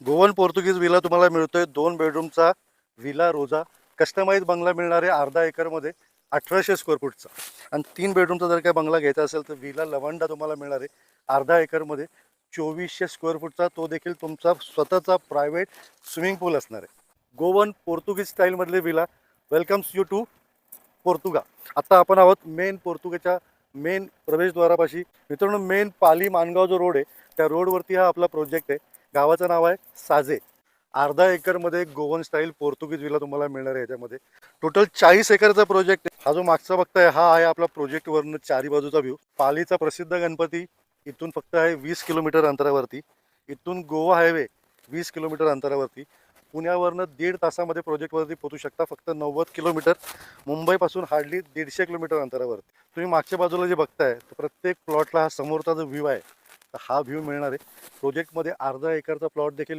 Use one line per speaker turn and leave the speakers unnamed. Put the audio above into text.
Goan पोर्तुगीज villa तुम्हाला मिळतोय 2 बेडरूमचा villa रोजा. Customise बंगला मिळणार आहे अर्धा एकरमध्ये 1800 स्क्वेअर फूटचा. आणि 3 बेडरूमचा जर काय बंगला घ्यायचा असेल तर विला लवंडा तुम्हाला मिळणार आहे अर्धा एकरमध्ये 2400 स्क्वेअर फूटचा. तो देखील तुमचा स्वतःचा प्रायव्हेट स्विमिंग पूल असणार आहे. गोवन पोर्तुगीज स्टाईलमधले villa welcomes you to Portuga. आता आपण आहोत मेन पोर्तुगाच्या मेन प्रवेशद्वारापाशी. मित्रांनो, मेन पाली मानगाव जो रोड आहे त्या रोडवरती हा आपला प्रोजेक्ट आहे. गावाचं नाव आहे साजे. अर्धा एकरमध्ये गोवन स्टाईल पोर्तुगीज विला तुम्हाला मिळणार आहे. याच्यामध्ये टोटल 40 एकरचा प्रोजेक्ट आहे. हा जो मागचा बघताय हा आहे आपला प्रोजेक्टवरनं चारी बाजूचा व्ह्यू. पालीचा प्रसिद्ध गणपती इथून फक्त आहे 20 किलोमीटर अंतरावरती. इथून गोवा हायवे 20 किलोमीटर अंतरावरती. पुण्यावरनं 1.5 तासामध्ये प्रोजेक्टवरती पोहोचू शकता. फक्त 90 किलोमीटर. मुंबईपासून हार्डली 150 किलोमीटर अंतरावरती. तुम्ही मागच्या बाजूला जे बघताय तर प्रत्येक प्लॉटला हा समोरचा जो व्ह्यू आहे तर हा व्ह्यू मिळणार आहे. प्रोजेक्टमध्ये अर्धा एकरचा प्लॉट देखील